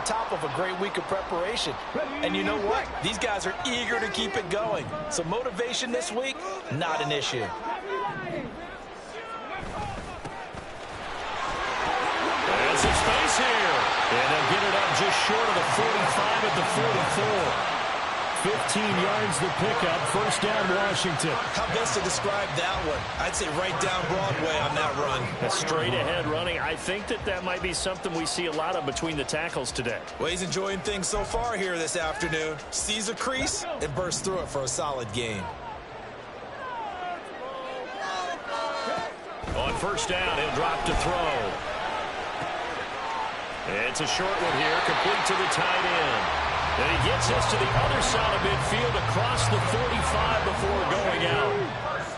top of a great week of preparation. And you know what? These guys are eager to keep it going. So motivation this week, not an issue. There's some space here. And they'll get it up just short of the 45 at the 44. 15 yards the pickup. First down, Washington. How best to describe that one? I'd say right down Broadway on that run. A straight ahead running. I think that might be something we see a lot of between the tackles today. Well, he's enjoying things so far here this afternoon. Sees a crease and bursts through it for a solid gain. On first down, he'll drop to throw. It's a short one here, complete to the tight end. And he gets us to the other side of midfield across the 45 before going out.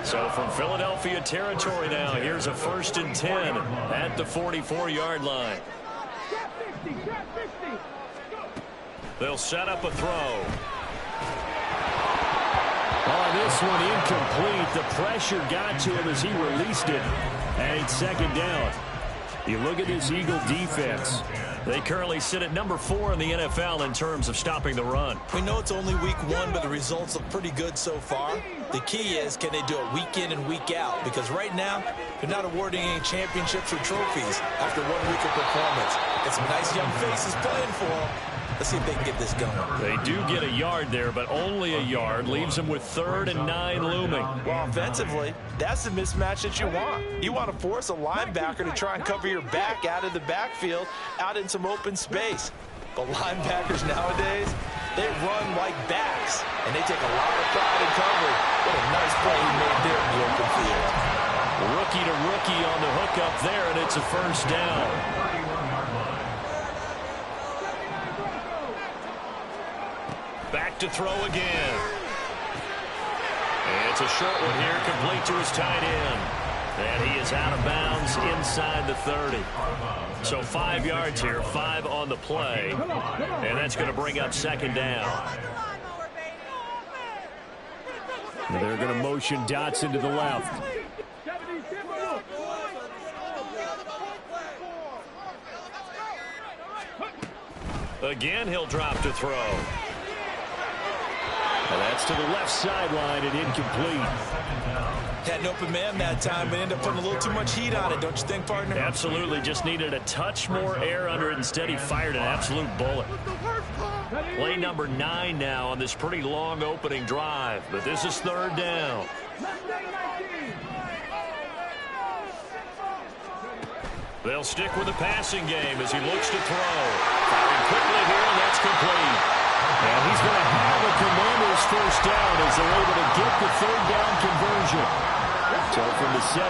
So from Philadelphia territory now, here's a 1st and 10 at the 44-yard line. They'll set up a throw. Oh, this one incomplete. The pressure got to him as he released it. And it's 2nd down. You look at this Eagle defense. They currently sit at number 4 in the NFL in terms of stopping the run. We know it's only week 1, but the results look pretty good so far. The key is, can they do it week in and week out? Because right now, they're not awarding any championships or trophies after 1 week of performance. Got some nice young faces playing for them. Let's see if they can get this going. They do get a yard there, but only a yard. Leaves them with 3rd and 9 looming. Well, offensively, that's the mismatch that you want. You want to force a linebacker to try and cover your back out of the backfield, out in some open space. But linebackers nowadays, they run like backs, and they take a lot of pride in coverage. What a nice play he made there in the open field. Rookie to rookie on the hookup there, and it's a 1st down. Back to throw again. And it's a short one here, complete to his tight end. And he is out of bounds inside the 30. So 5 yards here, 5 on the play. And that's going to bring up 2nd down. And they're going to motion Dotson to the left. Again, he'll drop to throw. And that's to the left sideline and incomplete. Had an open man that time, but ended up putting a little too much heat on it, don't you think, partner? Absolutely. Just needed a touch more air under it. Instead, he fired an absolute bullet. Play number 9 now on this pretty long opening drive. But this is 3rd down. They'll stick with the passing game as he looks to throw. Firing quickly here, and that's complete. And he's going to have a Commanders 1st down as they're able to get the 3rd down conversion. So from the 17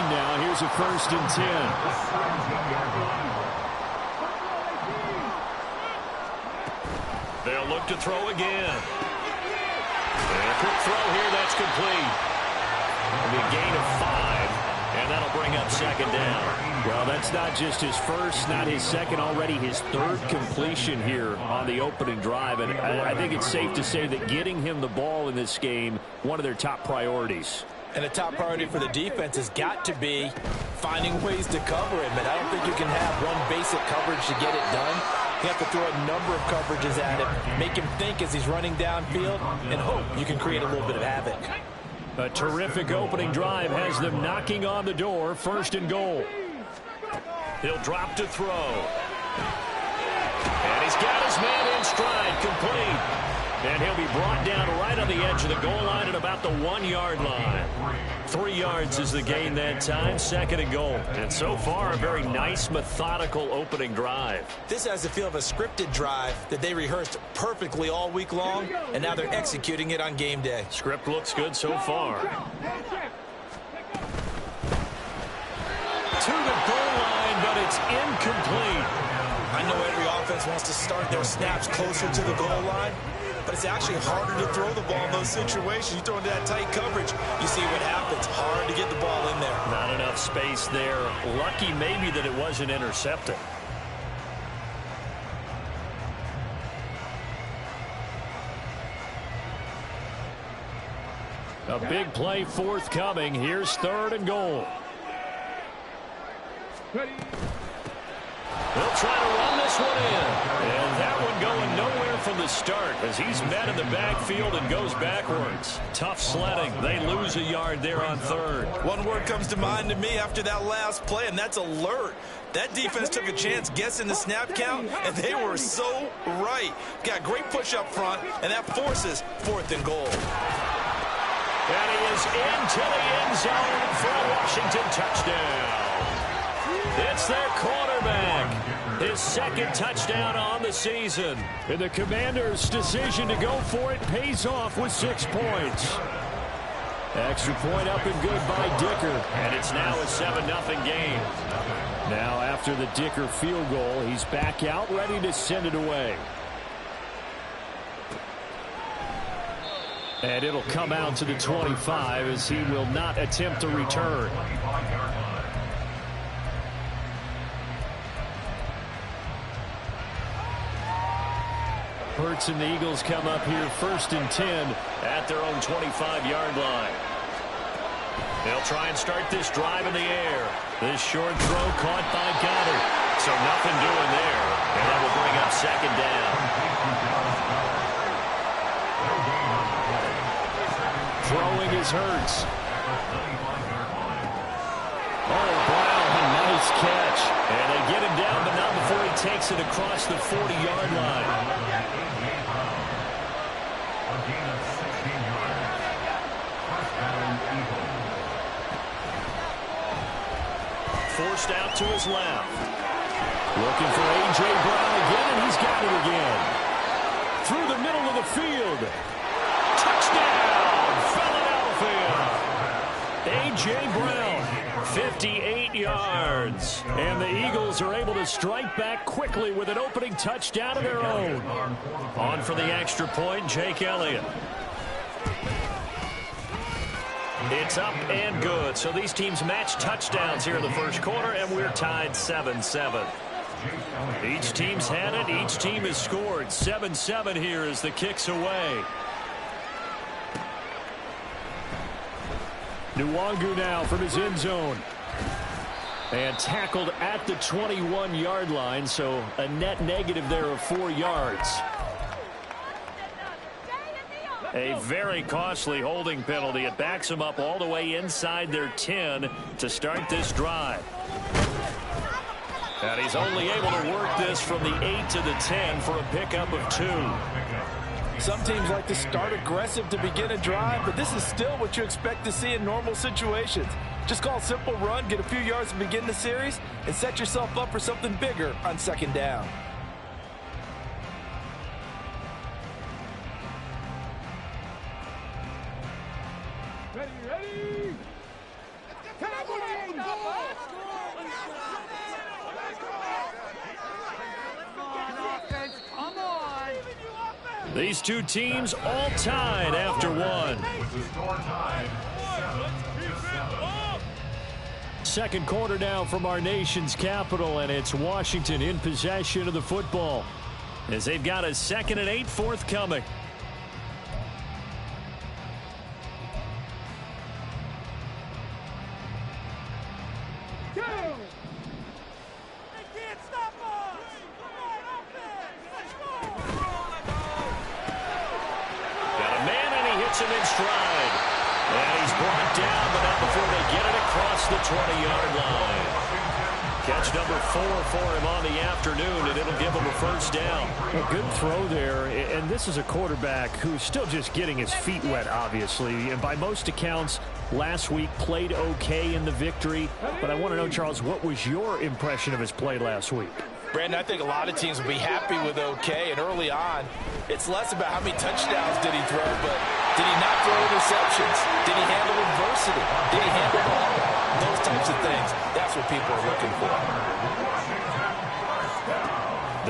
now, here's a 1st and 10. They'll look to throw again. And a quick throw here, that's complete. It'll be a gain of 5, and that'll bring up 2nd down. Well, that's not just his first, not his second, already his 3rd completion here on the opening drive. And I think it's safe to say that getting him the ball in this game, one of their top priorities. And the top priority for the defense has got to be finding ways to cover him. And I don't think you can have one basic coverage to get it done. You have to throw a number of coverages at him, make him think as he's running downfield, and hope you can create a little bit of havoc. A terrific opening drive has them knocking on the door. 1st and goal. He'll drop to throw. And he's got his man in stride, complete. And he'll be brought down right on the edge of the goal line at about the 1-yard line. 3 yards is the gain that time, 2nd and goal. And so far, a very nice, methodical opening drive. This has the feel of a scripted drive that they rehearsed perfectly all week long, and now they're executing it on game day. Script looks good so far. To the goal line, but it's incomplete. I know every offense wants to start their snaps closer to the goal line, but it's actually harder to throw the ball in those situations. You throw into that tight coverage, you see what happens. Hard to get the ball in there. Not enough space there. Lucky maybe that it wasn't intercepted. A big play forthcoming. Here's 3rd and goal. They'll try to run this one in. And start as he's met in the backfield and goes backwards. Tough sledding. They lose a yard there on third. One word comes to mind to me after that last play, and that's alert. That defense took a chance guessing the snap count, and they were so right. Got great push up front, and that forces 4th and goal. And he is into the end zone for a Washington touchdown. It's their quarterback. His 2nd touchdown on the season. And the Commanders' decision to go for it pays off with 6 points. Extra point up and good by Dicker. And it's now a 7-0 game. Now after the Dicker field goal, he's back out ready to send it away. And it'll come out to the 25 as he will not attempt to return. Hurts and the Eagles come up here 1st and 10 at their own 25-yard line. They'll try and start this drive in the air. This short throw caught by Goddard. So nothing doing there. And that will bring up 2nd down. Throwing is Hurts. Oh, Brown, a nice catch. And they get him down, but not before he takes it across the 40-yard line. Forced out to his left. Looking for A.J. Brown again, and he's got it again. Through the middle of the field. Touchdown, Philadelphia. A.J. Brown, 58 yards. And the Eagles are able to strike back quickly with an opening touchdown of their own. On for the extra point, Jake Elliott. It's up and good. So these teams match touchdowns here in the first quarter, and we're tied 7-7. Each team's had it. Each team has scored. 7-7 here as the kick's away. Nwangu now from his end zone. And tackled at the 21-yard line, so a net negative there of 4 yards. A very costly holding penalty. It backs them up all the way inside their 10 to start this drive. And he's only able to work this from the 8 to the 10 for a pickup of 2. Some teams like to start aggressive to begin a drive, but this is still what you expect to see in normal situations. Just call a simple run, get a few yards to begin the series, and set yourself up for something bigger on 2nd down. These two teams all tied after one. Second quarter now from our nation's capital, and it's Washington in possession of the football as they've got a 2nd and 8 forthcoming. Him in stride. And he's brought down, but not before they get it across the 20-yard line. Catch number 4 for him on the afternoon, and it'll give him a first down. A good throw there, and this is a quarterback who's still just getting his feet wet, obviously. And by most accounts, last week played okay in the victory. But I want to know, Charles, what was your impression of his play last week? Brandon, I think a lot of teams will be happy with okay, and early on, it's less about how many touchdowns did he throw, but did he not throw interceptions? Did he handle adversity? Did he handle the ball? Those types of things. That's what people are looking for.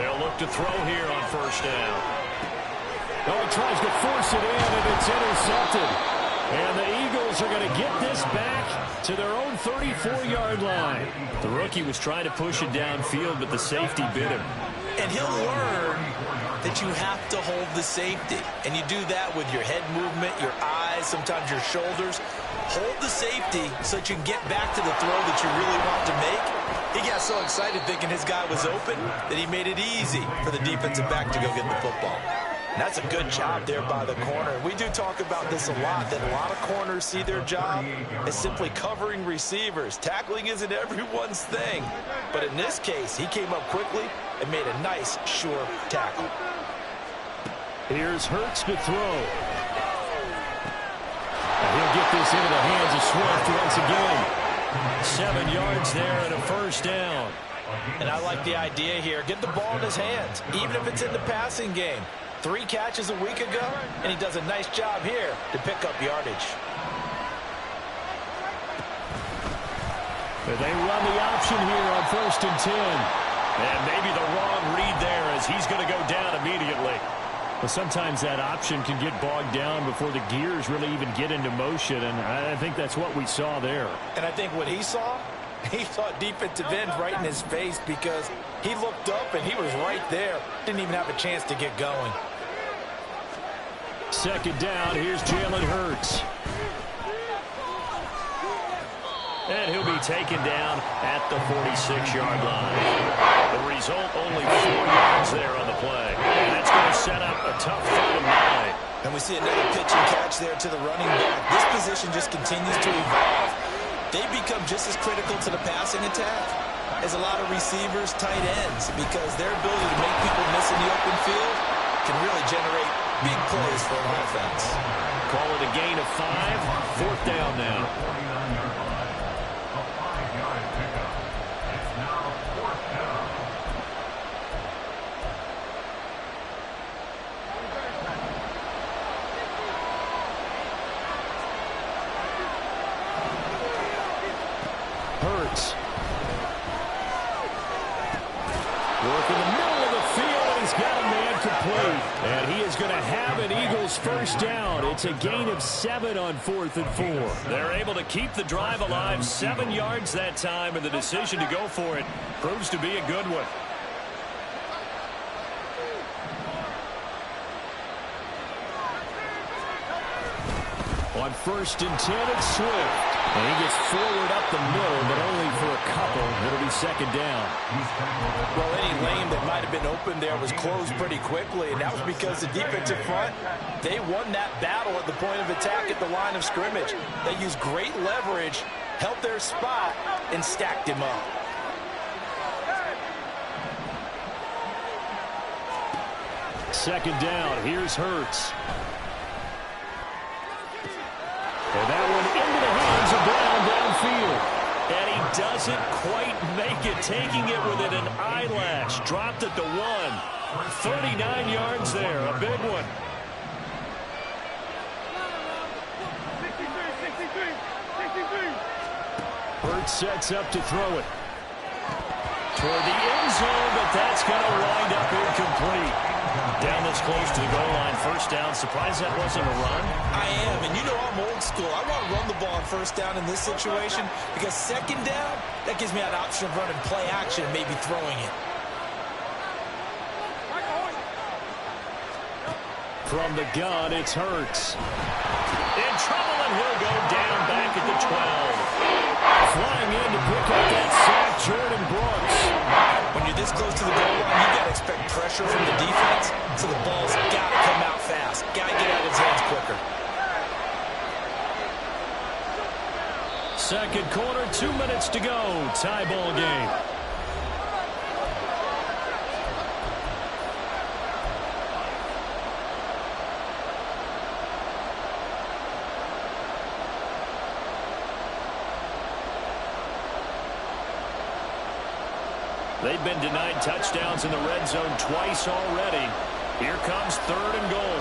They'll look to throw here on first down. Oh, he tries to force it in, and it's intercepted. And the Eagles are going to get this back to their own 34-yard line. The rookie was trying to push it downfield, but the safety bit him. And he'll learn that you have to hold the safety. And you do that with your head movement, your eyes, sometimes your shoulders. Hold the safety so that you can get back to the throw that you really want to make. He got so excited thinking his guy was open that he made it easy for the defensive back to go get the football. And that's a good job there by the corner. We do talk about this a lot, that a lot of corners see their job as simply covering receivers. Tackling isn't everyone's thing. But in this case, he came up quickly and made a nice, sure tackle. Here's Hurts to throw. He'll get this into the hands of Swift once again. 7 yards there and a first down. And I like the idea here. Get the ball in his hands, even if it's in the passing game. 3 catches a week ago, and he does a nice job here to pick up yardage. They run the option here on 1st and 10. And maybe the wrong read there as he's going to go down immediately. But sometimes that option can get bogged down before the gears really even get into motion, and I think that's what we saw there. And I think what he saw defensive end right in his face because he looked up and he was right there. Didn't even have a chance to get going. 2nd down, here's Jalen Hurts. And he'll be taken down at the 46-yard line. The result, only 4 yards there on the play. And that's going to set up a tough 3rd and 9. And we see another pitch and catch there to the running back. This position just continues to evolve. They become just as critical to the passing attack as a lot of receivers, tight ends, because their ability to make people miss in the open field can really generate big plays for an offense. Call it a gain of 5. 4th down now. Hurts. Work in the middle of the field, and he's got a man complete. And he is going to have an Eagles first down. It's a gain of 7 on 4th and 4. They're able to keep the drive alive, 7 yards that time, and the decision to go for it proves to be a good one. On 1st and 10, it's Swift. And he gets forward up the middle, but only for a couple. It'll be 2nd down. Well, any lane that might have been open there was closed pretty quickly, and that was because the defensive front, they won that battle at the point of attack at the line of scrimmage. They used great leverage, held their spot, and stacked him up. Second down, here's Hurts. And that one into the hands of Brown downfield. And he doesn't quite make it, taking it within an eyelash. Dropped at the 1. 39 yards there, a big one. Hurts sets up to throw it. Toward the end zone, but that's going to wind up incomplete. Down this close to the goal line, 1st down. Surprised that wasn't a run? I am, and you know I'm old school. I want to run the ball on 1st down in this situation because 2nd down, that gives me an option of running play action and maybe throwing it. From the gun, it's Hurts. In trouble, and he'll go down back at the 12. Flying in to pick up that sack, Jordan Brooks. When you're this close to the goal line, you got to expect pressure from the defense, so the ball's got to come out fast. Got to get out of his hands quicker. 2nd quarter, 2 minutes to go. Tie ball game. They've been denied touchdowns in the red zone twice already. Here comes 3rd and goal.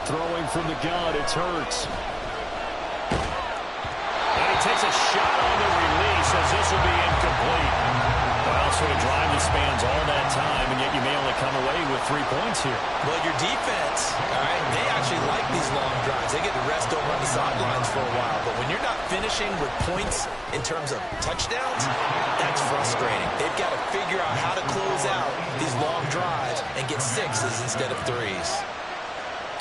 Throwing from the gun, it's Hurts. And he takes a shot on the release as this will be incomplete. Well, sort of drive that spans all that time, and yet you may only come away with 3 points here. Well, your defense, all right, they actually like these long drives. They get to rest over on the sidelines for a while. But when you're not finishing with points in terms of touchdowns, that's frustrating. They've got to figure out how to close out these long drives and get 6s instead of 3s.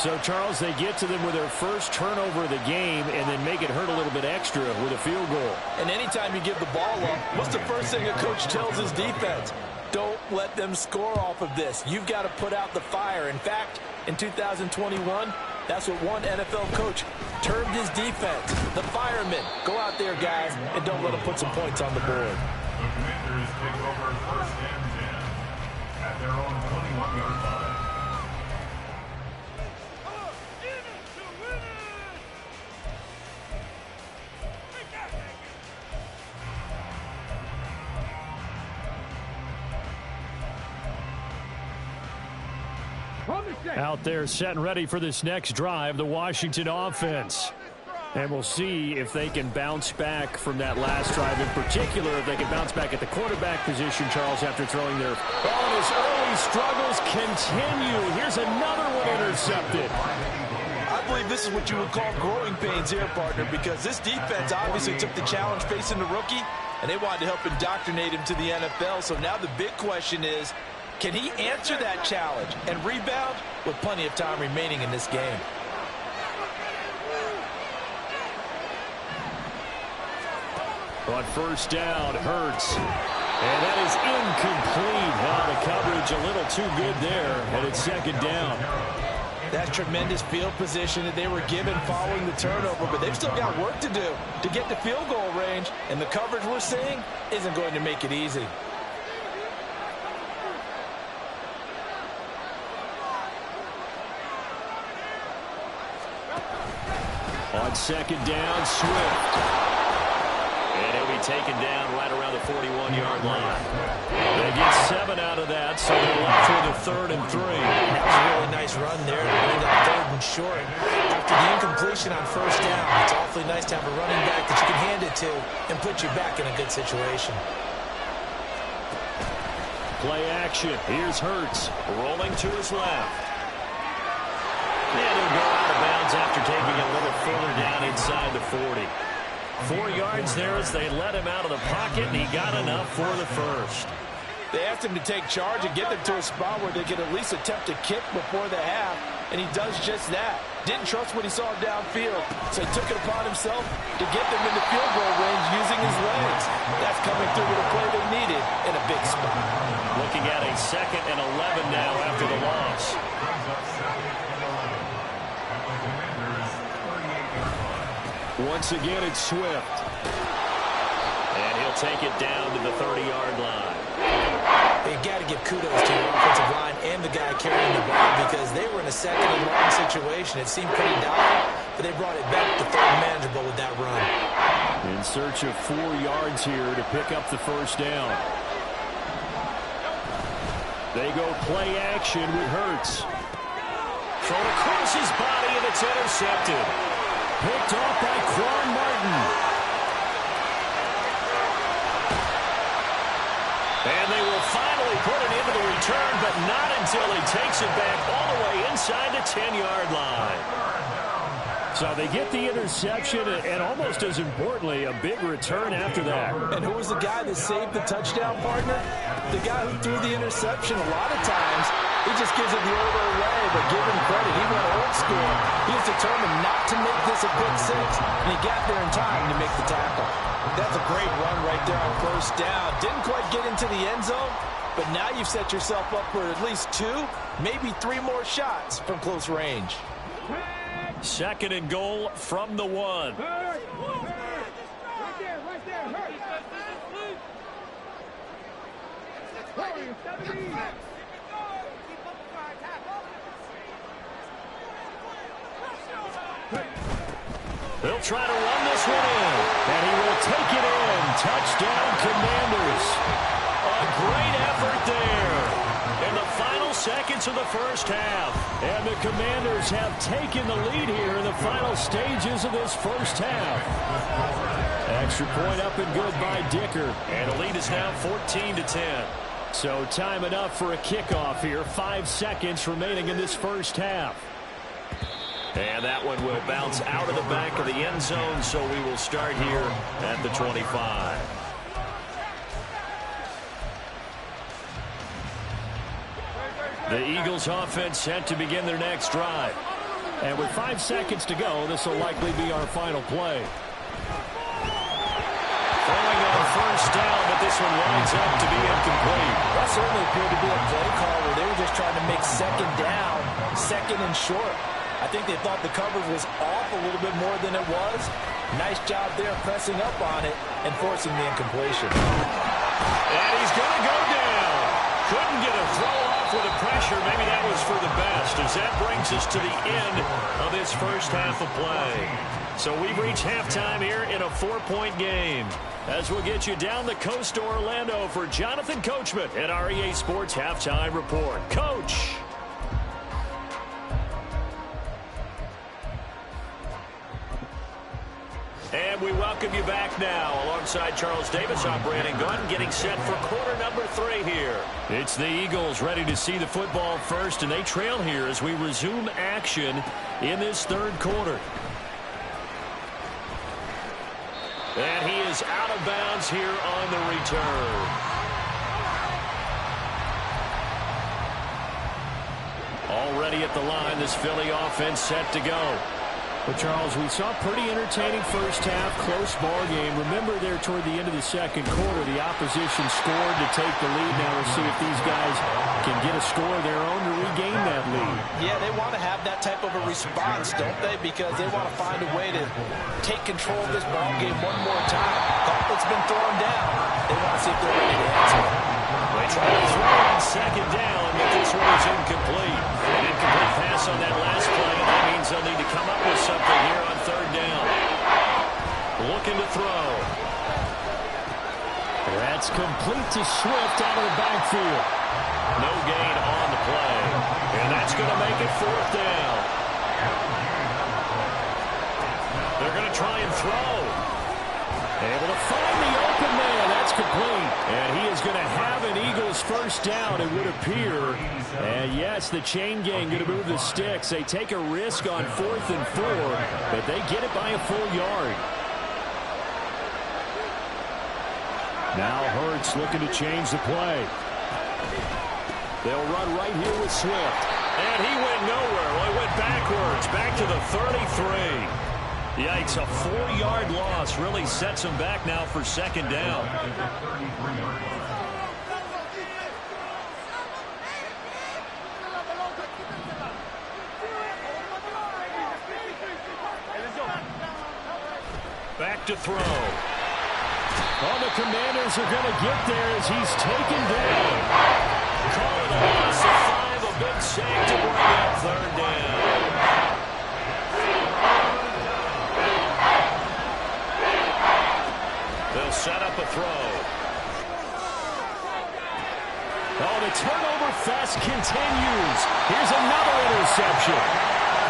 So, Charles, they get to them with their first turnover of the game and then make it hurt a little bit extra with a field goal. And anytime you give the ball up, what's the first thing a coach tells his defense? Don't let them score off of this. You've got to put out the fire. In fact, in 2021, that's what one NFL coach termed his defense. The firemen. Go out there, guys, and don't let them put some points on the board. The Commanders take over first and 10 at their own 21-yard line. Out there set and ready for this next drive, the Washington offense. And we'll see if they can bounce back from that last drive. In particular, if they can bounce back at the quarterback position, Charles, after throwing their... Oh, his early struggles continue. Here's another one intercepted. I believe this is what you would call growing pains here, partner, because this defense obviously took the challenge facing the rookie, and they wanted to help indoctrinate him to the NFL. So now the big question is, can he answer that challenge and rebound with plenty of time remaining in this game? On first down, Hurts. And that is incomplete. Wow, the coverage a little too good there, and it's second down. That's tremendous field position that they were given following the turnover, but they've still got work to do to get to field goal range, and the coverage we're seeing isn't going to make it easy. On second down, Swift. And he'll be taken down right around the 41-yard line. They get 7 out of that, so they're left with a 3rd and 3. That was a really nice run there to bring up 3rd and short. After the incompletion on first down, it's awfully nice to have a running back that you can hand it to and put you back in a good situation. Play action. Here's Hurts rolling to his left. And he'll go out of bounds after taking a little further down inside the 40. 4 yards there as they let him out of the pocket, and he got enough for the first. They asked him to take charge and get them to a spot where they could at least attempt a kick before the half, and he does just that. Didn't trust what he saw downfield, so he took it upon himself to get them into field goal range using his legs. That's coming through with a play they needed in a big spot. Looking at a 2nd and 11 now after the loss. Once again, it's Swift. And he'll take it down to the 30-yard line. You got to give kudos to your offensive line and the guy carrying the ball because they were in a 2nd and long situation. It seemed pretty dire, but they brought it back to 3rd manageable with that run. In search of 4 yards here to pick up the first down. They go play action with Hurts. Thrown across his body, and it's intercepted. Picked off by Quan Martin. And they will finally put it into the return, but not until he takes it back all the way inside the 10-yard line. So they get the interception, and almost as importantly, a big return after that. And who was the guy that saved the touchdown, partner? The guy who threw the interception. A lot of times, he just gives it the old way, but give him credit. He went old school. He was determined not to make this a pick 6, and he got there in time to make the tackle. That's a great run right there on first down. Didn't quite get into the end zone, but now you've set yourself up for at least 2, maybe 3 more shots from close range. 2nd and goal from the 1. They'll try to run this one in, and he will take it in. Touchdown, Commanders. A great effort there in the final seconds of the first half. And the Commanders have taken the lead here in the final stages of this first half. Extra point up and good by Dicker. And the lead is now 14-10. So time enough for a kickoff here. 5 seconds remaining in this first half. And that one will bounce out of the back of the end zone, so we will start here at the 25. The Eagles offense set to begin their next drive. And with 5 seconds to go, this will likely be our final play. Throwing on first down, but this one winds up to be incomplete. That certainly appeared to be a play call where they were just trying to make second down, second and short. I think they thought the coverage was off a little bit more than it was. Nice job there pressing up on it and forcing the incompletion. And he's going to go down. Couldn't get a throw off with the pressure. Maybe that was for the best, as that brings us to the end of this first half of play. So we've reached halftime here in a 4-point game. As we'll get you down the coast to Orlando for Jonathan Coachman at our EA Sports Halftime Report. Coach. And we welcome you back now. Alongside Charles Davis, I'm Brandon Gunn, getting set for quarter number 3 here. It's the Eagles ready to see the football first, and they trail here as we resume action in this third quarter. And he is out of bounds here on the return. Already at the line, this Philly offense set to go. But, Charles, we saw a pretty entertaining first half, close ball game. Remember there toward the end of the second quarter, the opposition scored to take the lead. Now we'll see if these guys can get a score of their own to regain that lead. Yeah, they want to have that type of a response, don't they? Because they want to find a way to take control of this ball game one more time. Gauntlet's been thrown down. They want to see if they're ready to answer. They try to throw on second down, but this one is incomplete. An incomplete pass on that last play, and that means they'll need to come up with something here on third down. Looking to throw. That's complete to Swift out of the backfield. No gain on the play. And that's going to make it fourth down. They're going to try and throw. Able to find the open man. That's complete. And he is going to have an Eagles first down, it would appear. And yes, the chain gang going to move the sticks. They take a risk on 4th and 4, but they get it by a full yard. Now Hurts looking to change the play. They'll run right here with Swift. And he went nowhere. Well, he went backwards, back to the 33. Yikes, a 4-yard loss really sets him back now for second down. Back to throw. Oh, the Commanders are going to get there as he's taken down. Call it a loss of 5, a big sack to bring up third down. They'll set up a throw. Oh, the turnover fest continues. Here's another interception.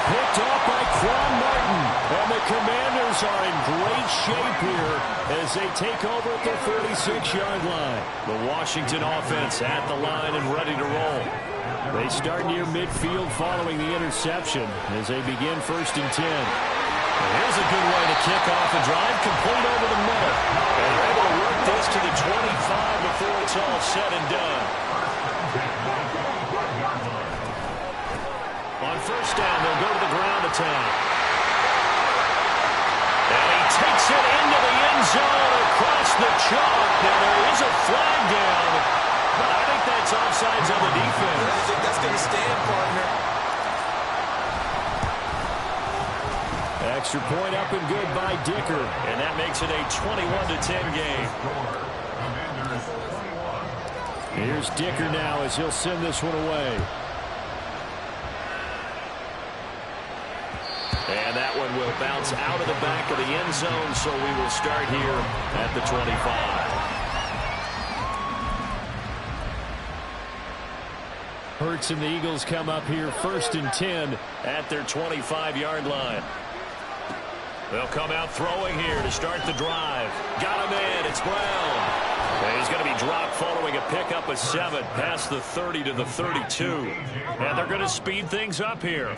Picked off by Quan Martin. And the Commanders are in great shape here as they take over at their 46-yard line. The Washington offense at the line and ready to roll. They start near midfield following the interception as they begin 1st and 10. Here's a good way to kick off the drive, complete over the middle. And they're able to work this to the 25 before it's all said and done. On first down, they'll go to the ground attack. And he takes it into the end zone across the chalk. Now there is a flag down, but I think that's offsides on the defense. I think that's going to stand, partner. Extra point up and good by Dicker. And that makes it a 21-10 game. Here's Dicker now as he'll send this one away. And that one will bounce out of the back of the end zone, so we will start here at the 25. Hurts and the Eagles come up here 1st and 10 at their 25-yard line. They'll come out throwing here to start the drive. Got him in. It's Brown. And he's going to be dropped following a pickup of 7 past the 30 to the 32. And they're going to speed things up here.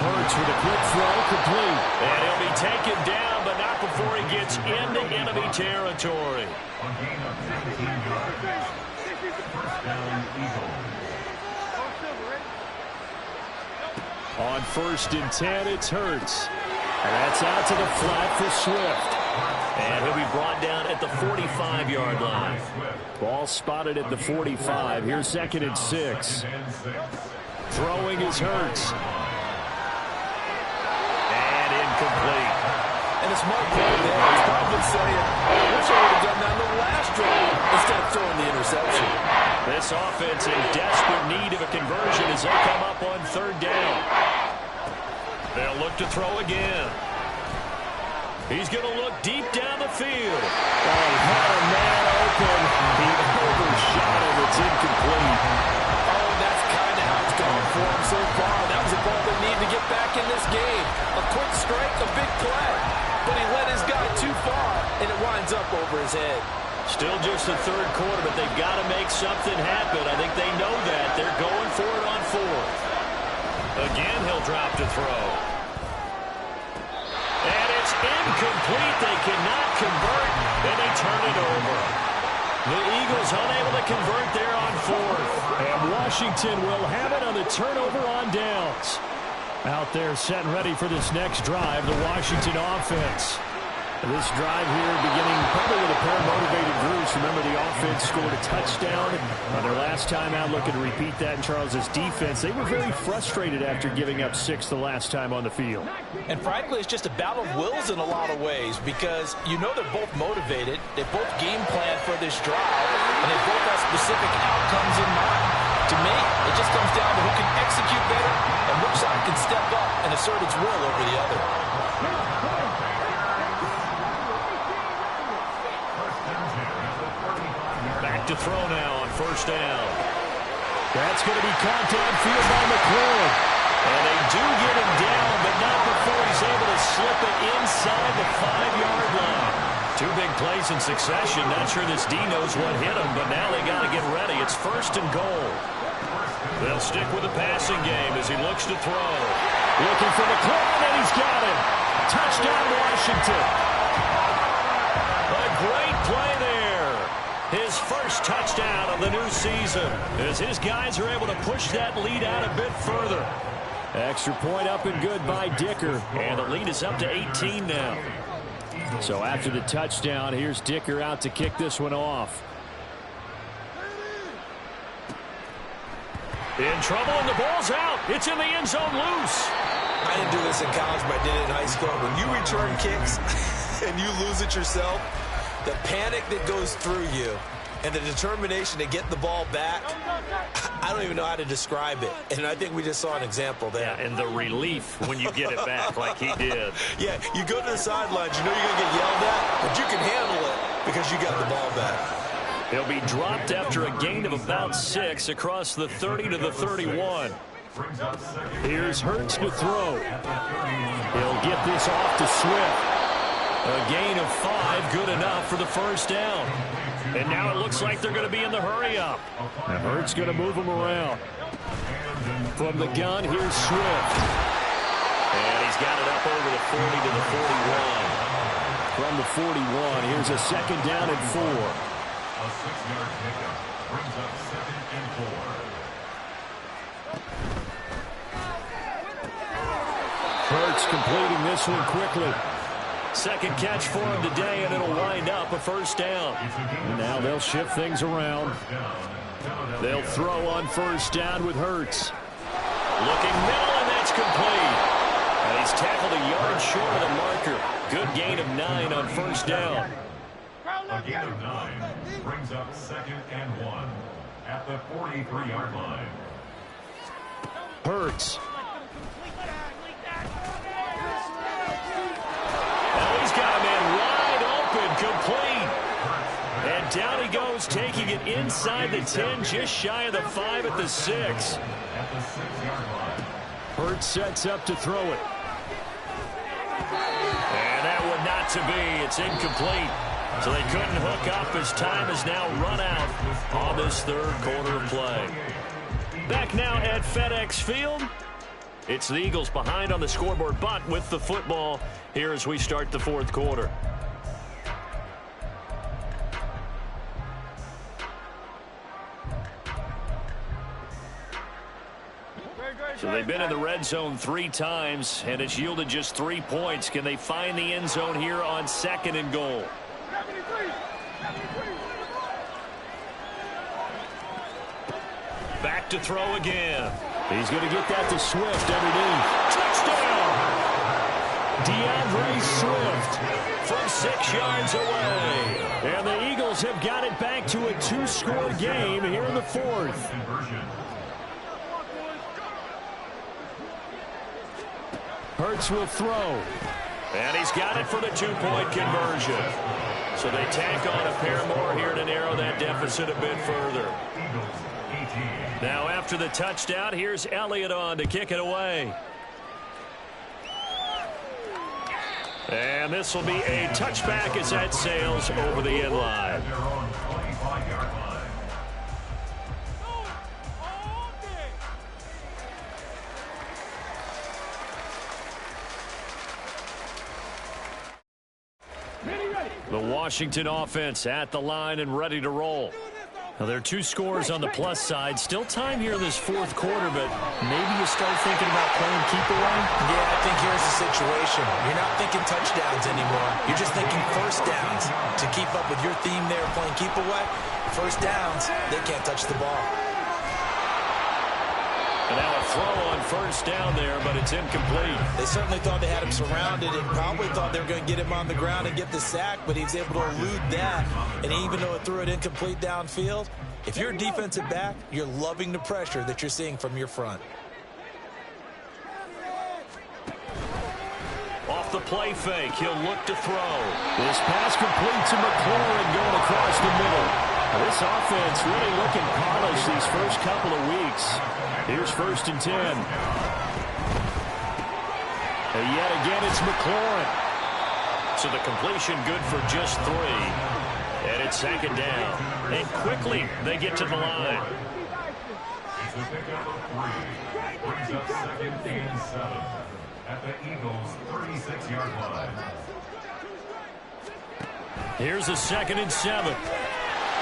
Hurts with a quick throw, complete. And he'll be taken down, but not before he gets into enemy territory. On 1st and 10, it's Hurts. And that's out to the flat for Swift. And he'll be brought down at the 45-yard line. Ball spotted at the 45. Here's 2nd and 6. Throwing is Hurts. And incomplete. And a smart play there. He's probably saying, I wish I would have done that on the last drive instead of throwing the interception. This offense in desperate need of a conversion as they come up on 3rd down. They'll look to throw again. He's going to look deep down the field. Oh, he had a man open. He overshot him. It's incomplete. Oh, that's kind of how it's gone for him so far. That was a ball they need to get back in this game. A quick strike, a big play. But he let his guy too far, and it winds up over his head. Still just the 3rd quarter, but they've got to make something happen. I think they know that. They're going for it on 4th. Again, he'll drop to throw. And it's incomplete. They cannot convert, and they turn it over. The Eagles unable to convert there on 4th. And Washington will have it on the turnover on downs. Out there set and ready for this next drive, the Washington offense. This drive here beginning probably with a pair of motivated groups. Remember, the offense scored a touchdown on their last time out, looking to repeat that in Charles's defense. They were very frustrated after giving up 6 the last time on the field. And frankly, it's just a battle of wills in a lot of ways because you know they're both motivated. They both game plan for this drive, and they both have specific outcomes in mind. To me, it just comes down to who can execute better and which side can step up and assert its will over the other. Back to throw now on 1st down. That's going to be caught downfield by McLaurin. And they do get him down, but not before he's able to slip it inside the 5-yard line. 2 big plays in succession. Not sure this D knows what hit him, but now they got to get ready. It's 1st and goal. They'll stick with the passing game as he looks to throw. Looking for McLaurin, and he's got him. Touchdown, Washington. A great play there. His first touchdown of the new season as his guys are able to push that lead out a bit further. Extra point up and good by Dicker. And the lead is up to 18 now. So after the touchdown, here's Dicker out to kick this one off. In trouble, and the ball's out. It's in the end zone loose. I didn't do this in college, but I did it in high school. When you return kicks and you lose it yourself, the panic that goes through you and the determination to get the ball back, I don't even know how to describe it. And I think we just saw an example there. Yeah, and the relief when you get it back like he did. Yeah, you go to the sidelines, you know you're going to get yelled at, but you can handle it because you got the ball back. He'll be dropped after a gain of about 6 across the 30 to the 31. Here's Hurts to throw. He'll get this off to Swift. A gain of 5, good enough for the 1st down. And now it looks like they're going to be in the hurry-up. And Hurts going to move him around. From the gun, here's Swift. And he's got it up over the 40 to the 41. From the 41, here's a 2nd down and 4. A 6-yard pickup brings up 2nd and 4. Hurts completing this one quickly. 2nd catch for him today, and it'll wind up a 1st down. And now they'll shift things around. They'll throw on 1st down with Hurts. Looking middle, and that's complete. And he's tackled a yard short of the marker. Good gain of 9 on 1st down. A gain of 9 brings up 2nd and 1 at the 43-yard line. Hurts. Oh, he's got a man wide open, complete. And down he goes, taking it inside the 10, just shy of the 5 at the 6. At the 6-yard line. Hurts sets up to throw it. And that one not to be. It's incomplete. So they couldn't hook up as time has now run out on this 3rd quarter of play. Back now at FedEx Field. It's the Eagles behind on the scoreboard, but with the football here as we start the 4th quarter. So they've been in the red zone 3 times, and it's yielded just 3 points. Can they find the end zone here on 2nd and goal? Back to throw again. He's going to get that to Swift underneath. Touchdown! DeAndre Swift from 6 yards away. And the Eagles have got it back to a 2-score game here in the 4th. Hurts will throw. And he's got it for the 2-point conversion. So they tack on a pair more here to narrow that deficit a bit further. Now after the touchdown, here's Elliott on to kick it away. And this will be a touchback as that sails over the end line. The Washington offense at the line and ready to roll. Now, there are 2 scores on the plus side. Still time here in this 4th quarter, but maybe you start thinking about playing keep away? Yeah, I think here's the situation. You're not thinking touchdowns anymore. You're just thinking first downs. To keep up with your theme there, playing keep away, first downs, they can't touch the ball. And now a throw on first down there, but it's incomplete. They certainly thought they had him surrounded and probably thought they were going to get him on the ground and get the sack, but he was able to elude that. And even though it threw it incomplete downfield, if you're a defensive back, you're loving the pressure that you're seeing from your front. Off the play fake, he'll look to throw. This pass complete to McLaurin going across the middle. This offense really looking polished these first couple of weeks. Here's 1st and 10. And yet again, it's McLaurin. So the completion good for just 3. And it's 2nd down. And quickly, they get to the line. It's a pickup of 3. Brings up 2nd and 7 at the Eagles' 36-yard line. Here's a 2nd and 7.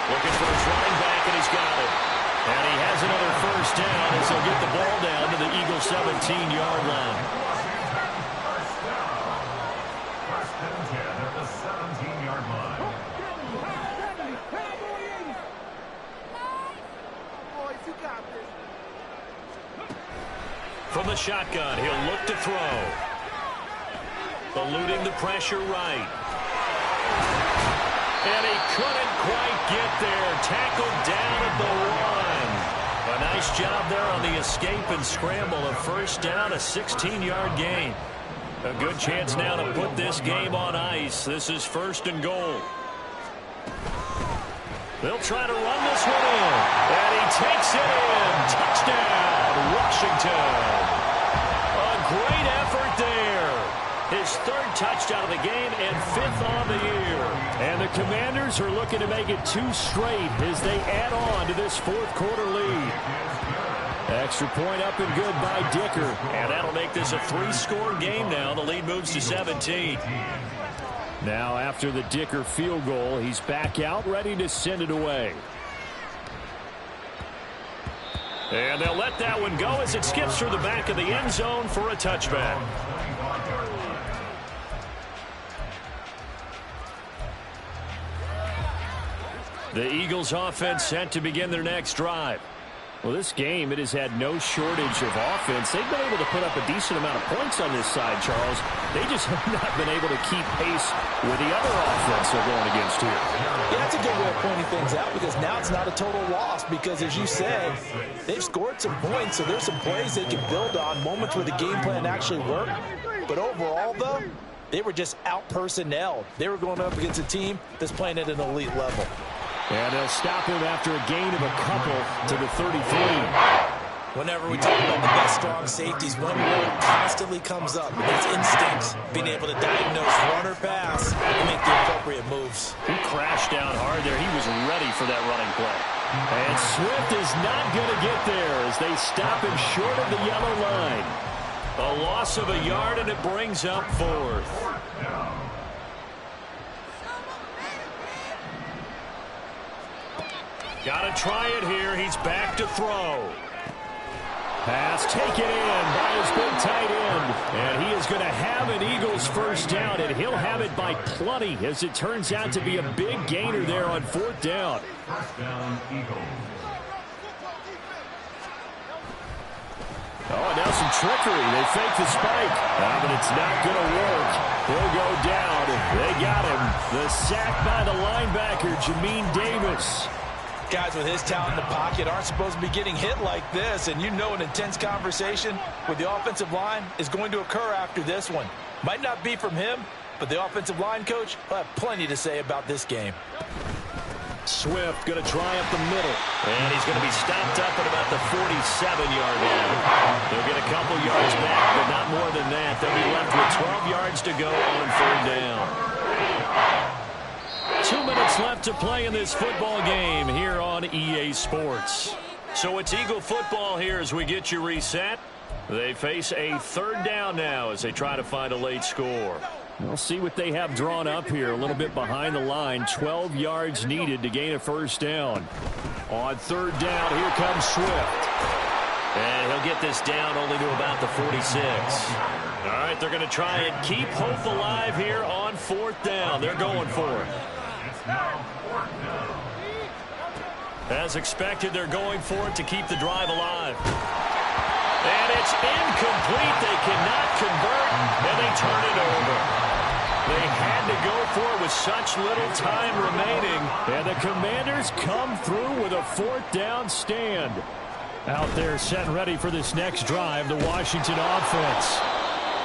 Looking for his running back, and he's got it. And he has another first down as he'll get the ball down to the Eagles' 17-yard line. First and 10 at the 17-yard line. From the shotgun, he'll look to throw. Eluding the pressure right. And he couldn't quite get there. Tackled down at the 1. A nice job there on the escape and scramble. A first down, a 16-yard gain. A good chance now to put this game on ice. This is 1st and goal. They'll try to run this one in. And he takes it in. Touchdown, Washington. A great effort there. His 3rd touchdown of the game and 5th on the year. And the Commanders are looking to make it 2 straight as they add on to this 4th quarter lead. Extra point up and good by Dicker. And that'll make this a 3-score game now. The lead moves to 17. Now after the Dicker field goal, he's back out ready to send it away. And they'll let that one go as it skips through the back of the end zone for a touchback. The Eagles offense set to begin their next drive. Well, this game, it has had no shortage of offense. They've been able to put up a decent amount of points on this side, Charles. They just have not been able to keep pace with the other offense they're going against here. Yeah, that's a good way of pointing things out because now it's not a total loss because, as you said, they've scored some points, so there's some plays they can build on, moments where the game plan actually worked. But overall, though, they were just out-personnelled. They were going up against a team that's playing at an elite level. And they'll stop him after a gain of a couple to the 33. Whenever we talk about the best strong safeties, one word constantly comes up, and that's instincts. Being able to diagnose run or pass and make the appropriate moves. He crashed down hard there. He was ready for that running play. And Swift is not going to get there as they stop him short of the yellow line. A loss of a yard, and it brings up 4th. Got to try it here. He's back to throw. Pass taken in by his big tight end. And he is going to have an Eagles first down, and he'll have it by plenty, as it turns out to be a big gainer there on 4th down. First down, Eagles. Oh, now some trickery. They fake the spike. But it's not going to work. He'll go down. They got him. The sack by the linebacker, Jamin Davis. Guys with his talent in the pocket aren't supposed to be getting hit like this, and you know an intense conversation with the offensive line is going to occur after this one. Might not be from him, but the offensive line coach will have plenty to say about this game. Swift going to try up the middle. And he's going to be stopped up at about the 47-yard line. They'll get a couple yards back, but not more than that. They'll be left with 12 yards to go on 3rd down. 2 minutes left to play in this football game here on EA Sports. So it's Eagle football here as we get you reset. They face a 3rd down now as they try to find a late score. We'll see what they have drawn up here. A little bit behind the line. 12 yards needed to gain a first down. On 3rd down, here comes Swift. And he'll get this down only to about the 46. All right, they're going to try and keep hope alive here on 4th down. They're going for it. As expected, they're going for it to keep the drive alive. And it's incomplete. They cannot convert, and they turn it over. They had to go for it with such little time remaining. And the Commanders come through with a 4th down stand. Out there set and ready for this next drive, the Washington offense.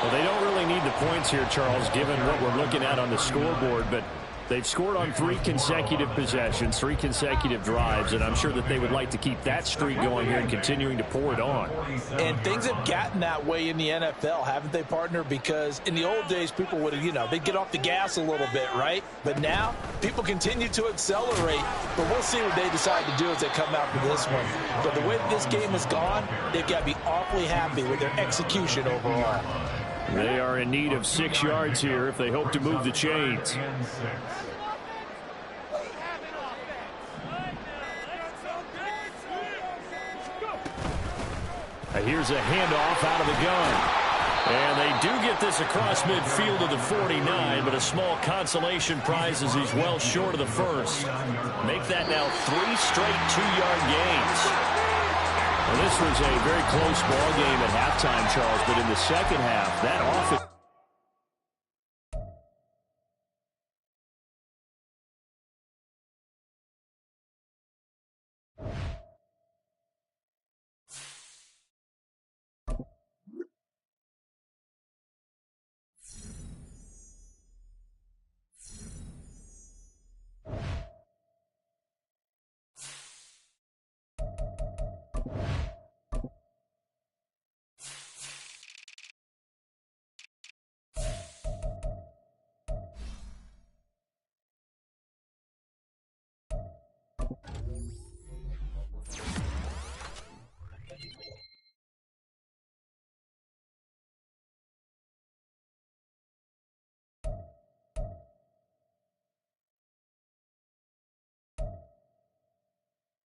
Well, they don't really need the points here, Charles, given what we're looking at on the scoreboard, but they've scored on 3 consecutive possessions, 3 consecutive drives, and I'm sure that they would like to keep that streak going here and continuing to pour it on. And things have gotten that way in the NFL, haven't they, partner? Because in the old days, people would have, they'd get off the gas a little bit, right? But now, people continue to accelerate, but we'll see what they decide to do as they come out for this one. But the way that this game has gone, they've got to be awfully happy with their execution overall. They are in need of 6 yards here if they hope to move the chains. Here's a handoff out of the gun. And they do get this across midfield to the 49, but a small consolation prize as he's well short of the first. Make that now 3 straight 2-yard gains. Well, this was a very close ball game at halftime, Charles, but in the second half, that offense